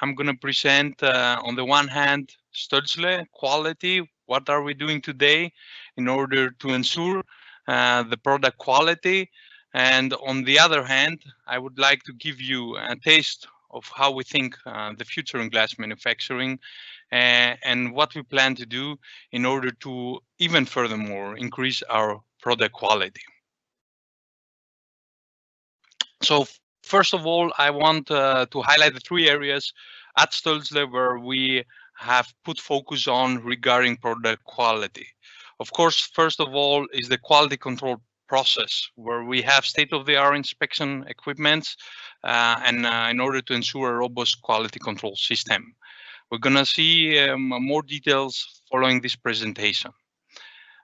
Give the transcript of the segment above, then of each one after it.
I'm going to present on the one hand Stoelzle quality. What are we doing today in order to ensure the product quality? And on the other hand, I would like to give you a taste of how we think the future in glass manufacturing and what we plan to do in order to even furthermore increase our product quality. So first of all, I want to highlight the three areas at Stoelzle where we have put focus on regarding product quality. Of course, first of all is the quality control process where we have state-of-the-art inspection equipment and in order to ensure a robust quality control system. We're going to see more details following this presentation.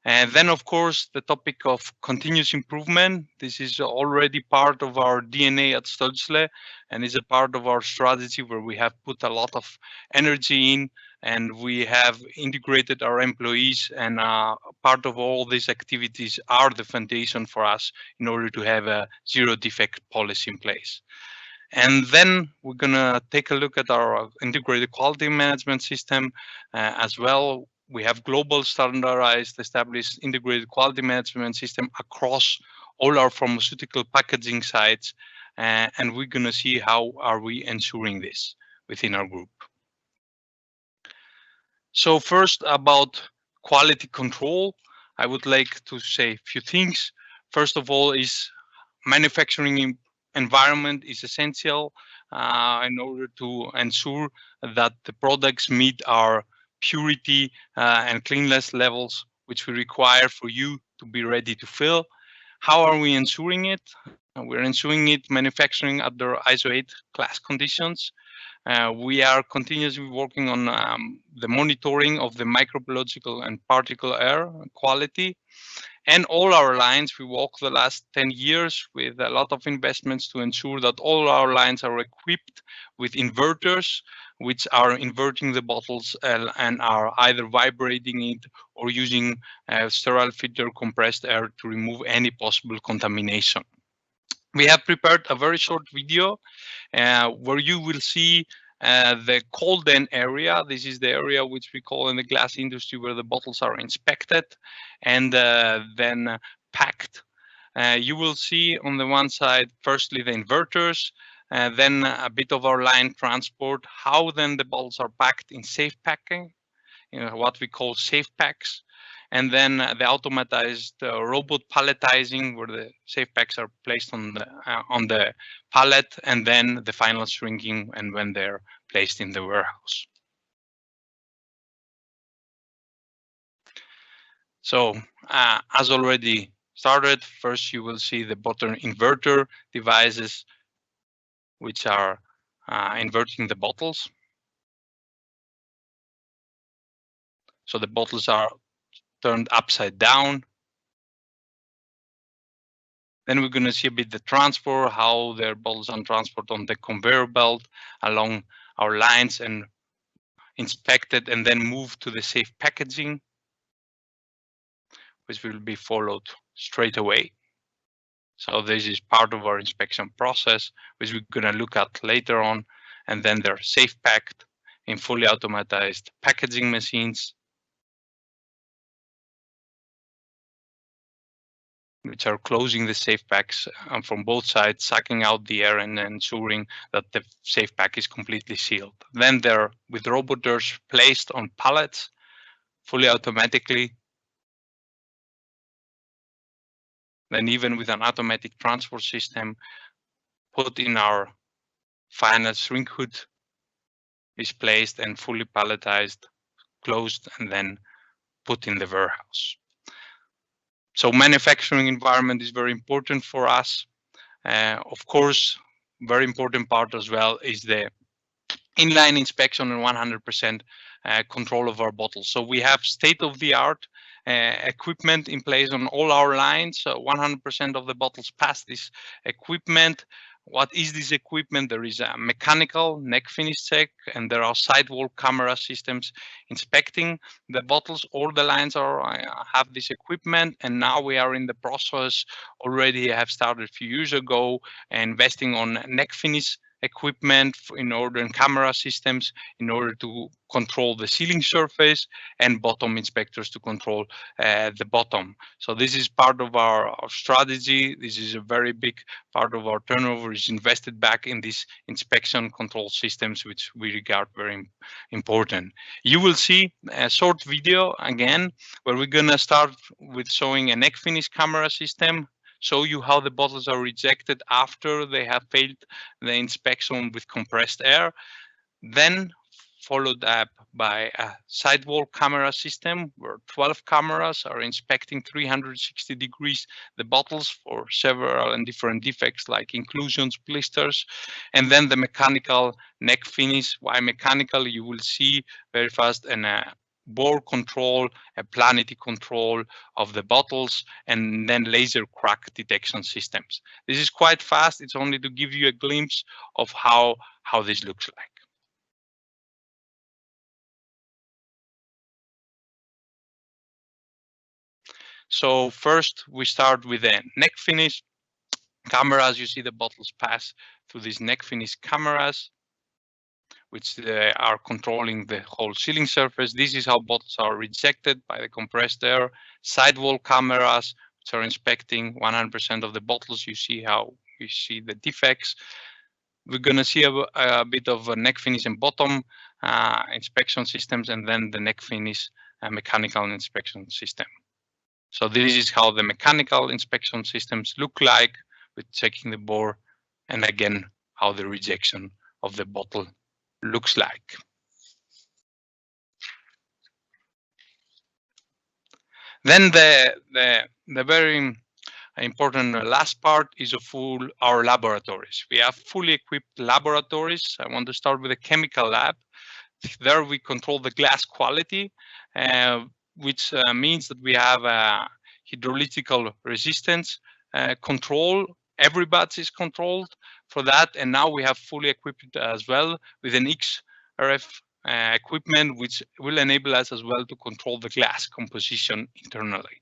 And then, of course, the topic of continuous improvement. This is already part of our DNA at Stoelzle and is a part of our strategy where we have put a lot of energy in and we have integrated our employees, and part of all these activities are the foundation for us in order to have a zero defect policy in place. And then we're going to take a look at our integrated quality management system as well. We have global standardized established integrated quality management system across all our pharmaceutical packaging sites. And we're going to see how are we ensuring this within our group. So first about quality control, I would like to say a few things. First of all is manufacturing environment is essential in order to ensure that the products meet our purity and cleanliness levels, which we require for you to be ready to fill. How are we ensuring it? We're ensuring it manufacturing under ISO 8 class conditions. We are continuously working on the monitoring of the microbiological and particle air quality. And all our lines, we walked the last 10 years with a lot of investments to ensure that all our lines are equipped with inverters, which are inverting the bottles and are either vibrating it or using sterile filter compressed air to remove any possible contamination. We have prepared a very short video where you will see the cold end area. This is the area which we call in the glass industry where the bottles are inspected and then packed. You will see on the one side, firstly, the inverters, then a bit of our line transport, how then the bottles are packed in safe packing, what we call safe packs. And then the automatized robot palletizing, where the safe packs are placed on the pallet, and then the final shrinking, and when they're placed in the warehouse. So as already started, first you will see the bottom inverter devices, which are inverting the bottles. So the bottles are turned upside down. Then we're going to see a bit the transport, how their bottles are transported on the conveyor belt along our lines and inspected and then moved to the safe packaging, which will be followed straight away. So this is part of our inspection process, which we're going to look at later on. And then they're safe packed in fully automatized packaging machines, which are closing the safe packs from both sides, sucking out the air and ensuring that the safe pack is completely sealed. Then they're with robot doors placed on pallets, fully automatically. Then even with an automatic transport system, put in our final shrink hood, is placed and fully palletized, closed, and then put in the warehouse. So manufacturing environment is very important for us. Of course, very important part as well is the inline inspection and 100% control of our bottles. So we have state-of-the-art equipment in place on all our lines. So 100% of the bottles pass this equipment. What is this equipment? There is a mechanical neck finish check, and there are sidewall camera systems inspecting the bottles. All the lines have this equipment, and now we are in the process. Already have started a few years ago investing on neck finish equipment in order and camera systems in order to control the ceiling surface, and bottom inspectors to control the bottom. So this is part of our strategy. This is a very big part of our turnover is invested back in these inspection control systems, which we regard very important. You will see a short video again where we're gonna start with showing a neck finish camera system, show you how the bottles are rejected after they have failed the inspection with compressed air, then followed up by a sidewall camera system where 12 cameras are inspecting 360 degrees the bottles for several and different defects like inclusions, blisters, and then the mechanical neck finish. Why mechanical? You will see very fast and bore control, a planety control of the bottles, and then laser crack detection systems. This is quite fast. It's only to give you a glimpse of how this looks like. So first we start with a neck finish cameras. You see the bottles pass through these neck finish cameras, which are controlling the whole ceiling surface. This is how bottles are rejected by the compressed air. Sidewall cameras, which are inspecting 100% of the bottles. You see how you see the defects. We're going to see a bit of a neck finish and bottom inspection systems, and then the neck finish mechanical inspection system. So this is how the mechanical inspection systems look like with checking the bore, and again, how the rejection of the bottle looks like. Then the very important last part is our laboratories. We have fully equipped laboratories. I want to start with a chemical lab. There we control the glass quality, which means that we have a hydrolytical resistance control. Every batch is controlled for that, and now we have fully equipped as well with an XRF equipment, which will enable us as well to control the glass composition internally.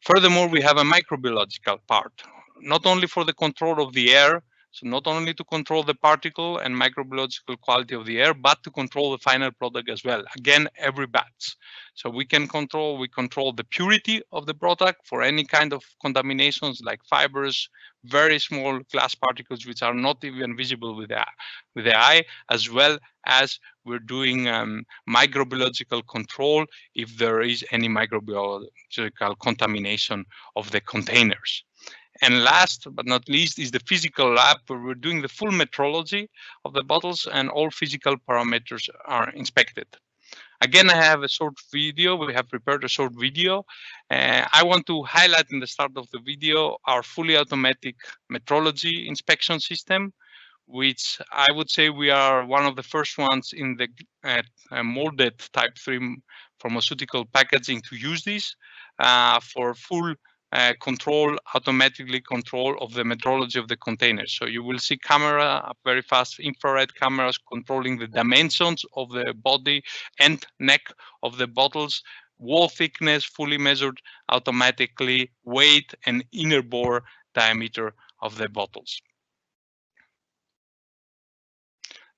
Furthermore, we have a microbiological part, not only for the control of the air, so not only to control the particle and microbiological quality of the air, but to control the final product as well. Again, every batch. So we control the purity of the product for any kind of contaminations like fibers, very small glass particles which are not even visible with the eye, as well as we're doing microbiological control if there is any microbiological contamination of the containers. And last but not least is the physical lab, where we're doing the full metrology of the bottles and all physical parameters are inspected. Again, I have a short video. We have prepared a short video. I want to highlight in the start of the video our fully automatic metrology inspection system, which I would say we are one of the first ones in the molded type 3 pharmaceutical packaging to use this for full automatically control of the metrology of the containers. So you will see very fast infrared cameras controlling the dimensions of the body and neck of the bottles, wall thickness fully measured automatically, weight and inner bore diameter of the bottles.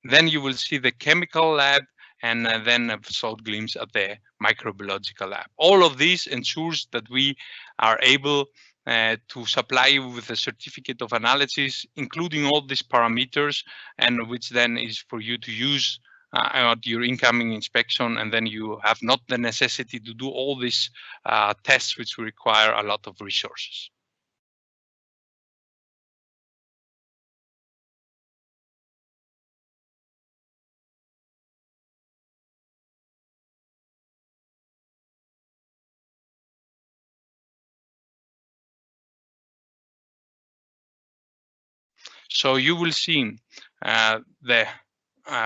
Then you will see the chemical lab, and then a short glimpse at the microbiological lab. All of this ensures that we are able to supply you with a certificate of analysis, including all these parameters, and which then is for you to use at your incoming inspection, and then you have not the necessity to do all these tests which require a lot of resources. So you will see the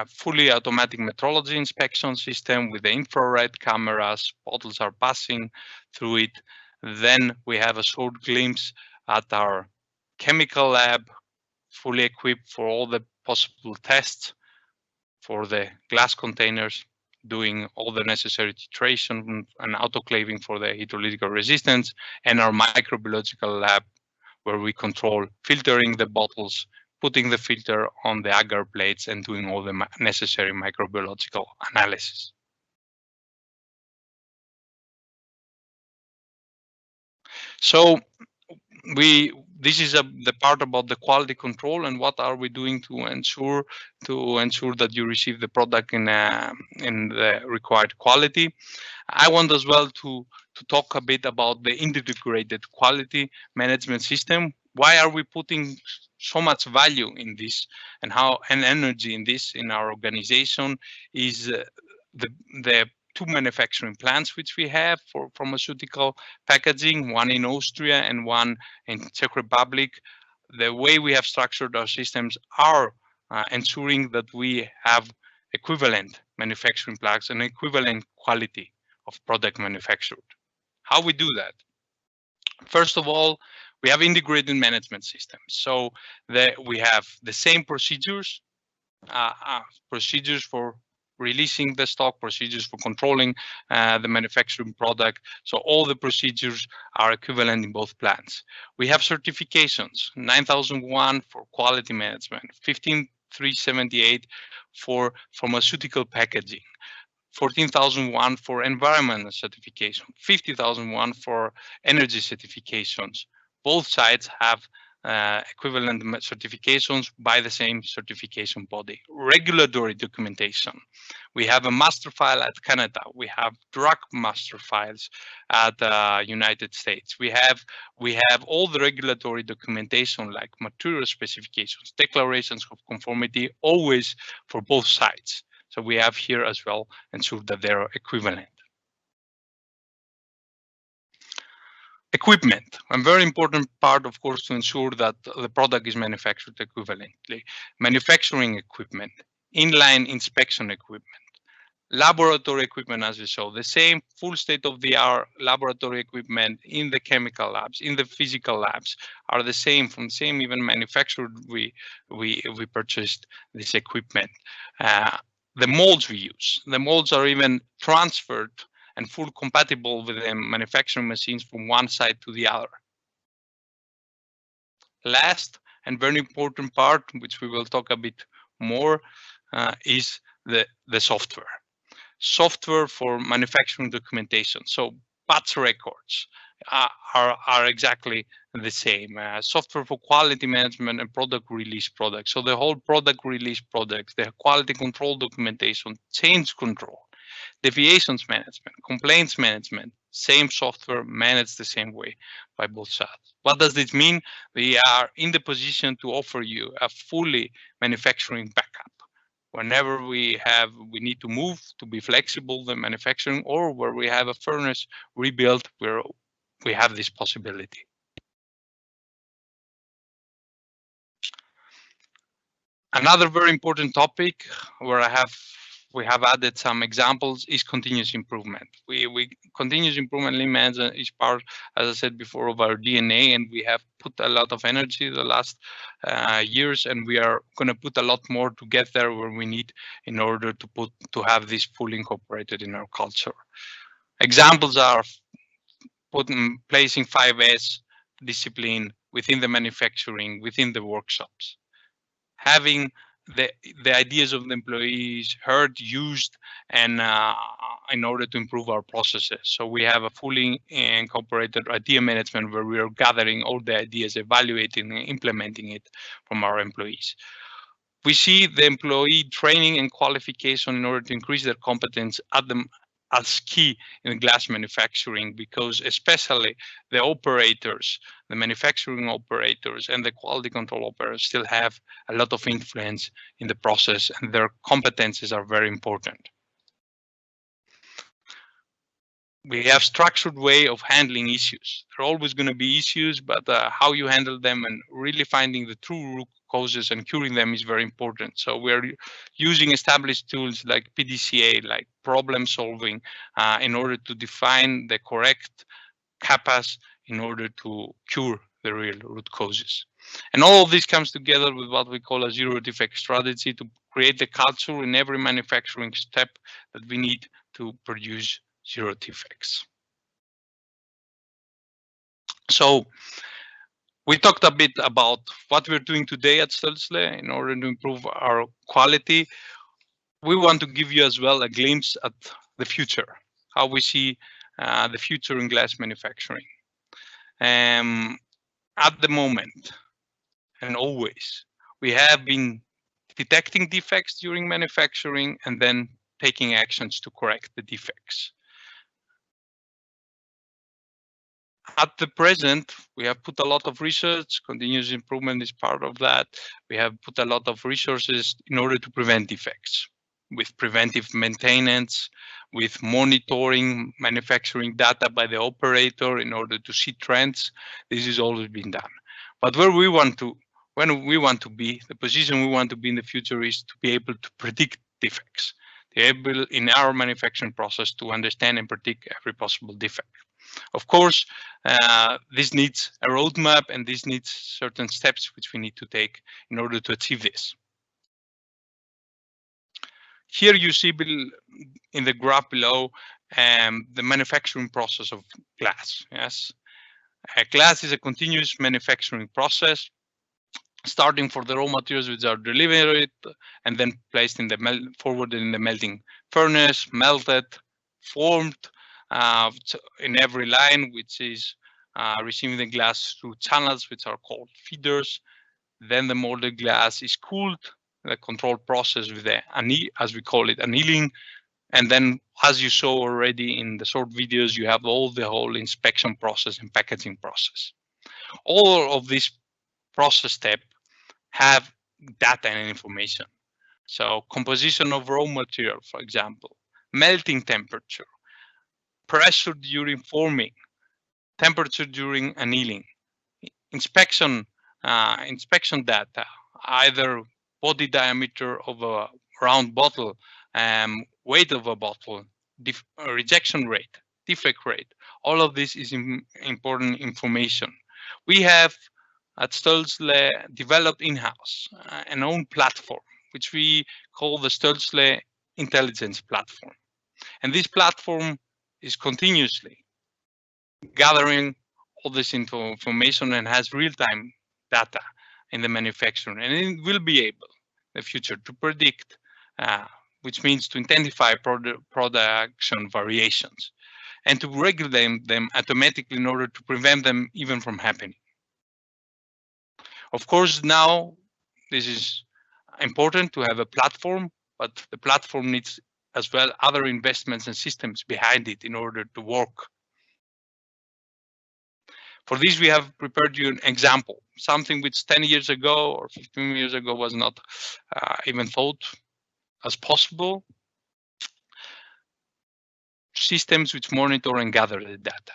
fully automatic metrology inspection system with the infrared cameras. Bottles are passing through it. Then we have a short glimpse at our chemical lab, fully equipped for all the possible tests for the glass containers, doing all the necessary titration and autoclaving for the hydrolytical resistance, and our microbiological lab, where we control filtering the bottles, putting the filter on the agar plates and doing all the necessary microbiological analysis. So this is the part about the quality control and what are we doing to ensure that you receive the product in the required quality. I want as well to talk a bit about the integrated quality management system. Why are we putting so much value in this and energy in this in our organization is the two manufacturing plants which we have for pharmaceutical packaging, one in Austria and one in Czech Republic. The way we have structured our systems are ensuring that we have equivalent manufacturing plants and equivalent quality of product manufactured. How we do that? First of all, we have integrated management systems. So we have the same procedures, procedures for releasing the stock, procedures for controlling the manufacturing product. So all the procedures are equivalent in both plants. We have certifications, 9001 for quality management, 15378 for pharmaceutical packaging, 14,001 for environmental certification, 50,001 for energy certifications. Both sides have equivalent certifications by the same certification body. Regulatory documentation. We have a master file at Canada. We have drug master files at United States. We have all the regulatory documentation like material specifications, declarations of conformity, always for both sides. So we have here as well ensure that they are equivalent. Equipment, a very important part, of course, to ensure that the product is manufactured equivalently. Manufacturing equipment, inline inspection equipment, laboratory equipment, as we saw, the same full state-of-the-art laboratory equipment in the chemical labs, in the physical labs, are the same, from the same even manufactured we purchased this equipment. The molds we use, the molds are even transferred and full compatible with the manufacturing machines from one side to the other. Last and very important part, which we will talk a bit more, is the software. Software for manufacturing documentation. So batch records are exactly the same. Software for quality management and product release products. So the whole product release products, the quality control documentation, change control, deviations management, complaints management, same software managed the same way by both sides. What does this mean? We are in the position to offer you a fully manufacturing backup. Whenever we need to move to be flexible, the manufacturing, or where we have a furnace rebuilt, where we have this possibility. Another very important topic where we have added some examples is continuous improvement. We continuous improvement lean management is part, as I said before, of our DNA, and we have put a lot of energy the last years, and we are going to put a lot more to get there where we need in order to have this fully incorporated in our culture. Examples are placing 5S discipline within the manufacturing, within the workshops, having the ideas of the employees heard, used, and in order to improve our processes. So we have a fully incorporated idea management where we are gathering all the ideas, evaluating and implementing it from our employees. We see the employee training and qualification in order to increase their competence as key in glass manufacturing, because especially the operators, the manufacturing operators and the quality control operators still have a lot of influence in the process, and their competences are very important. We have structured way of handling issues. There are always going to be issues, but how you handle them and really finding the true root causes and curing them is very important. So we're using established tools like PDCA, like problem solving, in order to define the correct CAPAs in order to cure the real root causes. And all of this comes together with what we call a zero defect strategy to create the culture in every manufacturing step that we need to produce zero defects. So We talked a bit about what we're doing today at Stoelzle in order to improve our quality. We want to give you as well a glimpse at the future, how we see the future in glass manufacturing. At the moment, and always, we have been detecting defects during manufacturing and then taking actions to correct the defects. At the present, we have put a lot of research, continuous improvement is part of that. We have put a lot of resources in order to prevent defects with preventive maintenance, with monitoring manufacturing data by the operator in order to see trends. This has always been done. But when we want to be, the position we want to be in the future is to be able to predict defects, to be able in our manufacturing process to understand and predict every possible defect. Of course, this needs a roadmap and this needs certain steps which we need to take in order to achieve this. Here you see in the graph below the manufacturing process of glass. Yes, glass is a continuous manufacturing process, starting for the raw materials which are delivered and then placed in the forwarded in the melting furnace, melted, formed in every line, which is receiving the glass through channels which are called feeders. Then the molded glass is cooled, the control process with the as we call it, annealing. And then, as you saw already in the short videos, you have the whole inspection process and packaging process. All of these process steps have data and information. So composition of raw material, for example, melting temperature, pressure during forming, temperature during annealing, inspection data, either body diameter of a round bottle, weight of a bottle, rejection rate, defect rate. All of this is important information. We have at Stoelzle developed in-house an own platform, which we call the Stoelzle Intelligence Platform. And this platform is continuously gathering all this information and has real-time data in the manufacturing, and it will be able in the future to predict, which means to identify production variations and to regulate them automatically in order to prevent them even from happening. Of course, now this is important to have a platform, but the platform needs as well other investments and systems behind it in order to work. For this, we have prepared you an example, something which 10 years ago or 15 years ago was not even thought as possible. Systems which monitor and gather the data.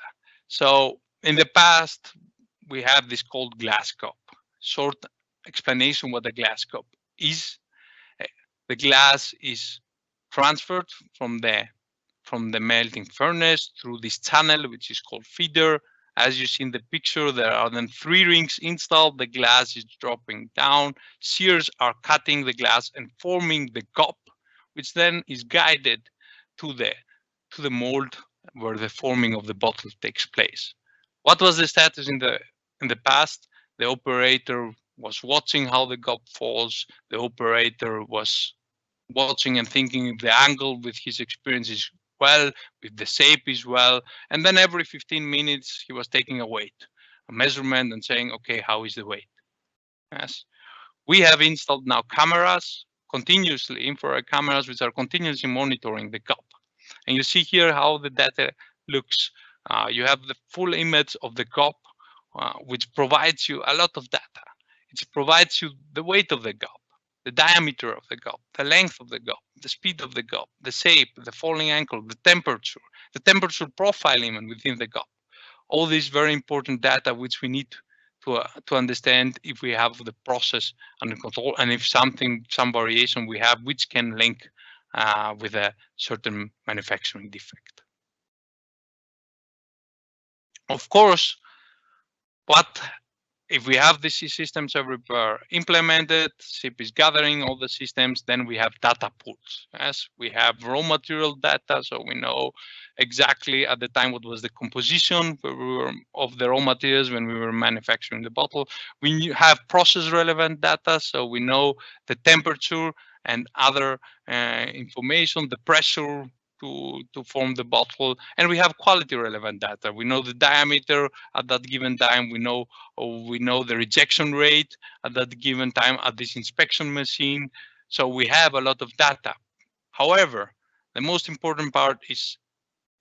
So in the past, we have this called glass cup. Short explanation what a glass cup is. The glass is transferred from the melting furnace through this channel, which is called feeder. As you see in the picture, there are then 3 rings installed. The glass is dropping down. Shears are cutting the glass and forming the cup, which then is guided to the mold where the forming of the bottle takes place. What was the status in the past? The operator was watching how the cup falls. The operator was watching and thinking if the angle with his experience is well, if the shape is well, and then every 15 minutes he was taking a weight, a measurement, and saying, okay, how is the weight? Yes, we have installed now cameras, continuously infrared cameras, which are continuously monitoring the cup. And you see here how the data looks. You have the full image of the cup, which provides you a lot of data. It provides you the weight of the cup, the diameter of the cup, the length of the cup, the speed of the cup, the shape, the falling angle, the temperature profile even within the cup. All these very important data which we need to understand if we have the process under control and if some variation we have which can link with a certain manufacturing defect. Of course, what if we have these systems everywhere implemented, SIP is gathering all the systems, then we have data pools. Yes, we have raw material data, so we know exactly at the time what was the composition of the raw materials when we were manufacturing the bottle. We have process relevant data, so we know the temperature and other information, the pressure to form the bottle, and we have quality relevant data. We know the diameter at that given time. We know the rejection rate at that given time at this inspection machine. So we have a lot of data. However, the most important part is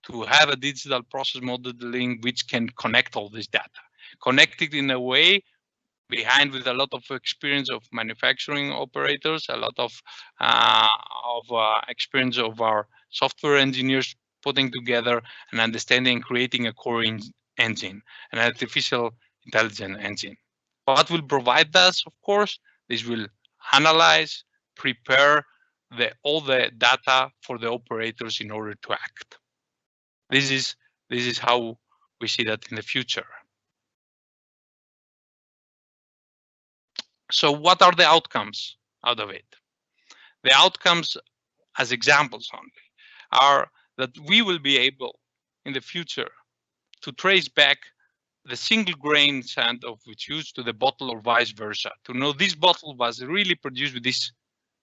to have a digital process modeling which can connect all this data, connect it in a way behind with a lot of experience of manufacturing operators, a lot of experience of our software engineers putting together and understanding, creating a core engine, an artificial intelligence engine. What will provide us, of course, this will analyze, prepare all the data for the operators in order to act. This is how we see that in the future. So what are the outcomes out of it? The outcomes, as examples only, are that we will be able in the future to trace back the single grain sand of which used to the bottle or vice versa, to know this bottle was really produced with this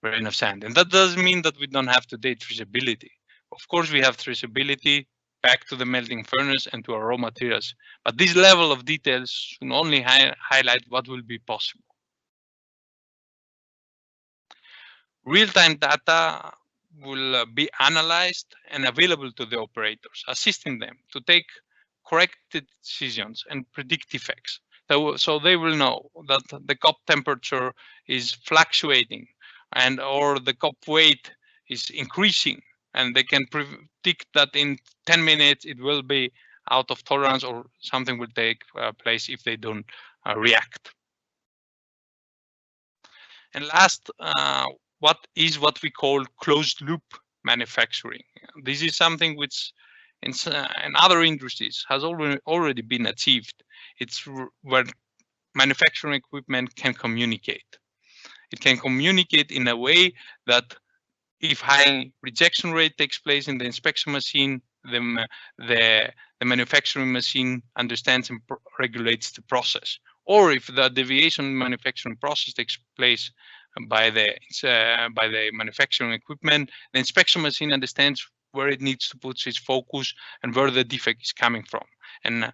grain of sand. And that doesn't mean that we don't have today traceability. Of course, we have traceability back to the melting furnace and to our raw materials, but this level of details should only highlight what will be possible. Real-time data will be analyzed and available to the operators, assisting them to take correct decisions and predict effects. So they will know that the cup temperature is fluctuating and or the cup weight is increasing, and they can predict that in 10 minutes it will be out of tolerance or something will take place if they don't react. And last, what we call closed loop manufacturing. This is something which in other industries has already been achieved. It's where manufacturing equipment can communicate. It can communicate in a way that if high rejection rate takes place in the inspection machine, the manufacturing machine understands and regulates the process. Or if the deviation in manufacturing process takes place by the manufacturing equipment, the inspection machine understands where it needs to put its focus and where the defect is coming from. And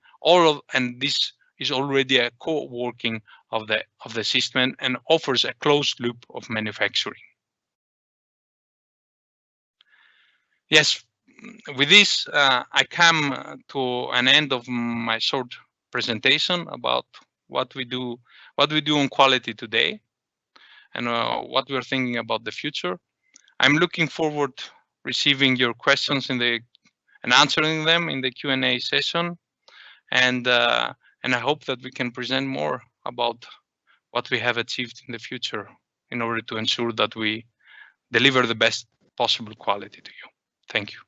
this is already a co-working of the system and offers a closed loop of manufacturing. Yes, with this, I come to an end of my short presentation about what we do on quality today and what we're thinking about the future. I'm looking forward receiving your questions and answering them in the Q&A session, and I hope that we can present more about what we have achieved in the future in order to ensure that we deliver the best possible quality to you. Thank you.